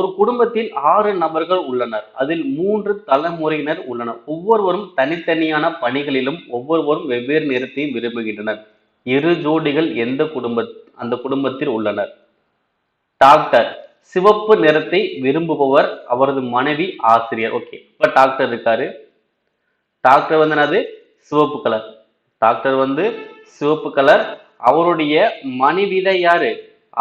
ஒரு குடும்பத்தில் 6 நபர்கள் உள்ளனர். அதில் 3 தலைமுறையினர் உள்ளனர். ஒவ்வொருவரும் தனித்தனியான பணிகளிலும் ஒவ்வொருவரும் வெவ்வேறு நிறத்தை விரும்புகின்றனர். இரு ஜோடிகள் அந்த குடும்பத்தில் உள்ளனர். டாக்டர் சிவப்பு நிறத்தை விரும்புபவர் அவரது மனைவி ஆசிரியர். ஓகே, இப்ப டாக்டர் இருக்காரு. டாக்டர் வந்து என்னது? சிவப்பு கலர். டாக்டர் வந்து சிவப்பு கலர். அவருடைய மனைவி தான் யாரு?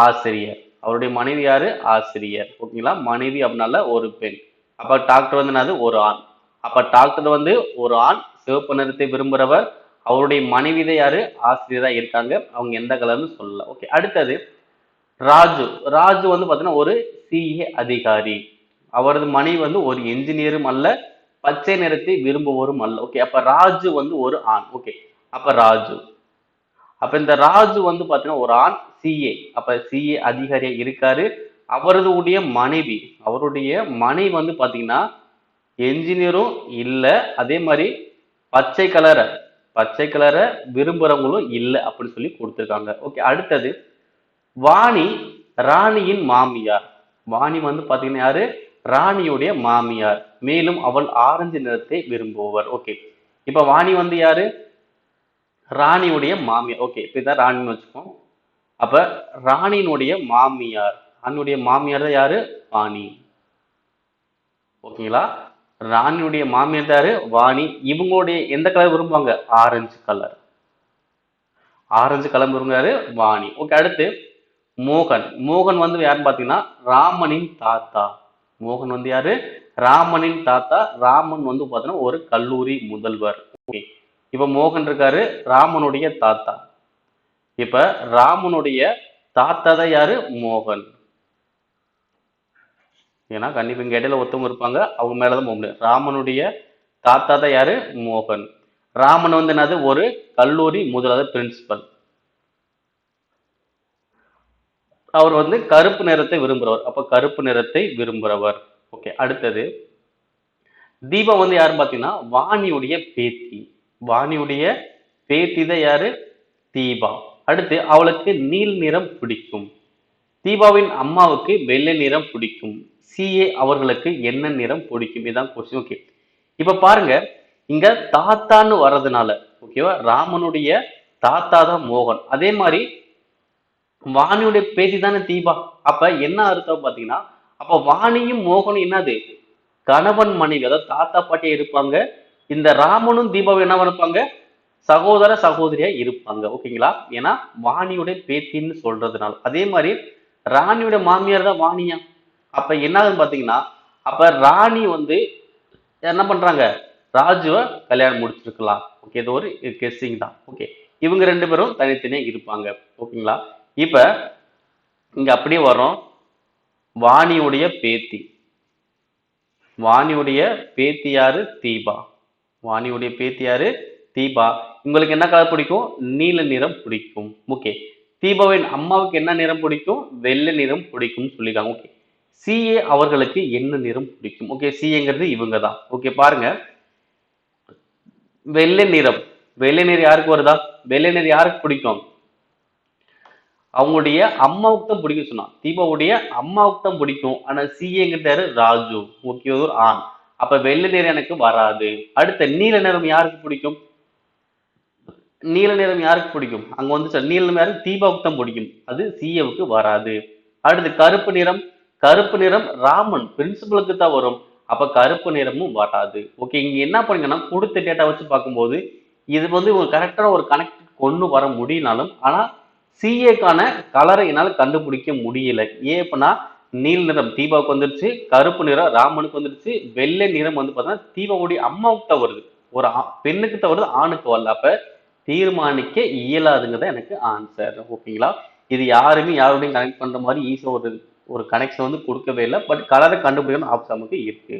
ஆசிரியர். அவருடைய மனைவி யாரு? ஆசிரியர். ஓகேங்களா? மனைவி அப்படின்னால ஒரு பெண். அப்ப டாக்டர் வந்து என்னது? ஒரு ஆண். அப்ப டாக்டர் வந்து ஒரு ஆண், சிவப்பு நிறத்தை விரும்புறவர். அவருடைய மனைவி தான் யாரு? ஆசிரியரா இருக்காங்க. அவங்க எந்த கலர்னு சொல்லல. ஓகே, அடுத்தது ராஜு. ராஜு வந்து பாத்தீங்கன்னா ஒரு சிஏ அதிகாரி. அவரது மனைவி வந்து ஒரு என்ஜினியரும் அல்ல, பச்சை நிறத்தை விரும்புவோரும் அல்ல. ஓகே, அப்ப ராஜு வந்து ஒரு ஆண். ஓகே, அப்ப ராஜு. அப்ப இந்த ராஜு வந்து பாத்தீங்கன்னா ஒரு ஆண், சிஏ. அப்ப சிஏ அதிகாரியா இருக்காரு. அவருடைய மனைவி வந்து பாத்தீங்கன்னா என்ஜினியரும் இல்ல, அதே மாதிரி பச்சை கலரை பச்சை கலரை விரும்புறவங்களும் இல்ல அப்படின்னு சொல்லி கொடுத்துருக்காங்க. ஓகே, அடுத்தது வாணி ராணியின் மாமியார். வாணி வந்து பாத்தீங்கன்னா யாரு? ராணியுடைய மாமியார். மேலும் அவள் ஆரஞ்சு நிறத்தை விரும்புவர். ஓகே, இப்ப வாணி வந்து யாரு? ராணியுடைய மாமியார். ஓகே, இப்ப இதான் ராணின்னு வச்சுக்கோம். அப்ப ராணியினுடைய மாமியார் தான் யாரு? வாணி. ஓகேங்களா? ராணியுடைய மாமியார் யாரு? வாணி. இவங்களுடைய எந்த கலர் விரும்புவாங்க? Orange colour. Orange colour விரும்புறாரு Vani. Okay, அடுத்து மோகன். மோகன் வந்து யாருன்னு பாத்தீங்கன்னா ராமனின் தாத்தா. மோகன் வந்து யாரு? ராமனின் தாத்தா. ராமன் வந்து பாத்தீங்கன்னா ஒரு கல்லூரி முதல்வர். ஓகே, இப்ப மோகன் இருக்காரு, ராமனுடைய தாத்தா. இப்ப ராமனுடைய தாத்தா தான் யாரு? மோகன். ஏன்னா கண்டிப்பா இங்க இடையில ஒருத்தவங்க இருப்பாங்க, அவங்க மேலதான் போக முடியும். ராமனுடைய தாத்தா தான் யாரு? மோகன். ராமன் வந்து என்னது? ஒரு கல்லூரி முதல்வர், பிரின்சிபல். அவர் வந்து கருப்பு நிறத்தை விரும்புறவர். அப்ப கருப்பு நிறத்தை விரும்புறவர். ஓகே, அடுத்தது தீபா வந்து யாருன்னு பாத்தீங்கன்னா வாணியுடைய பேத்தி. வாணியுடைய பேத்தி தான் யாரு? தீபா. அடுத்து அவளுக்கு நீல் நிறம் பிடிக்கும். தீபாவின் அம்மாவுக்கு வெள்ளை நிறம் பிடிக்கும். சிஏ அவர்களுக்கு என்ன நிறம் பிடிக்கும்? இதான் கொஸ்டின். ஓகே, இப்ப பாருங்க, இங்க தாத்தான்னு வர்றதுனால ஓகேவா, ராமனுடைய தாத்தா தான் மோகன். அதே மாதிரி வாணியுடைய பேத்தி தானே தீபா. அப்ப என்ன அர்த்தம் பாத்தீங்கன்னா, அப்ப வாணியும் மோகனும் என்னது? கணவன் மனைவி, அதாவது தாத்தா பாட்டியா இருப்பாங்க. இந்த ராமனும் தீபாவும் என்ன இருப்பாங்க? சகோதர சகோதரியா இருப்பாங்க. ஓகேங்களா? ஏன்னா வாணியுடைய பேத்தின்னு சொல்றதுனால. அதே மாதிரி ராணியோட மாமியார் தான் வாணியா. அப்ப என்னதுன்னு பாத்தீங்கன்னா, அப்ப ராணி வந்து என்ன பண்றாங்க? ராஜுவை கல்யாணம் முடிச்சிருக்கலாம். ஓகே, இது ஒரு கெஸ்ஸிங் தான். ஓகே, இவங்க ரெண்டு பேரும் தனித்தனியா இருப்பாங்க. ஓகேங்களா? இப்ப இங்க அப்படியே வரோம். வாணியுடைய பேத்தி. வாணியுடைய பேத்தி யாரு? தீபா. வாணியுடைய பேத்தி யாரு? தீபா. உங்களுக்கு என்ன கலர் பிடிக்கும்? நீல நிறம் பிடிக்கும். ஓகே, தீபாவின் அம்மாவுக்கு என்ன நிறம் பிடிக்கும்? வெள்ளை நிறம் பிடிக்கும் சொல்லிருக்காங்க. ஓகே, சிஏ அவர்களுக்கு என்ன நிறம் பிடிக்கும்? ஓகே, சிஏங்கிறது இவங்க தான். ஓகே, பாருங்க, வெள்ளை நிறம். வெள்ளை நிறம் யாருக்கு வருதா? வெள்ளை நிறம் யாருக்கு பிடிக்கும்? அவங்களுடைய அம்மாவுக்கு தான் பிடிக்கும் சொன்னா. தீபாவுடைய அம்மாவுக்கு தான் பிடிக்கும். ஆனா சிஏங்கிறாரு ராஜு. ஓகே, ஒரு ஆண். அப்ப வெள்ளை நிறம் எனக்கு வராது. அடுத்த நீல நிறம் யாருக்கு பிடிக்கும்? நீல நிறம் யாருக்கு பிடிக்கும்? அங்க வந்து நீல நிறம் தீபாவுக்கு தான் பிடிக்கும். அது சிஏவுக்கு வராது. அடுத்து கருப்பு நிறம். கருப்பு நிறம் ராமன் பிரின்சிபலுக்கு தான் வரும். அப்ப கருப்பு நிறமும் வராது. ஓகே, இங்க என்ன பண்ணீங்கன்னா கொடுத்த டேட்டா வச்சு பார்க்கும்போது இது வந்து ஒரு கரெக்டான ஒரு கனெக்ட் கொண்டு வர முடியினாலும், ஆனா சிஏக்கான கலரை என்னால கண்டுபிடிக்க முடியல. ஏன் அப்படின்னா நீல நிறம் தீபாவுக்கு வந்துருச்சு, கருப்பு நிறம் ராமனுக்கு வந்துருச்சு, வெள்ளை நிறம் வந்து பார்த்தீங்கன்னா தீபாவுடைய அம்மாவுக்கு தான் வருது. ஒரு பெண்ணுக்கு தான் வருது, ஆணுக்கு வரல. அப்ப தீர்மானிக்க இயலாதுங்கிறத எனக்கு ஆன்சர். ஓகேங்களா? இது யாருடையும் கனெக்ட் பண்ற மாதிரி ஈஸியா ஒரு கனெக்ஷன் வந்து கொடுக்கவே இல்லை. பட் கலரை கண்டுபிடிக்கணும் ஆப்ஷன் நமக்கு இருக்கு.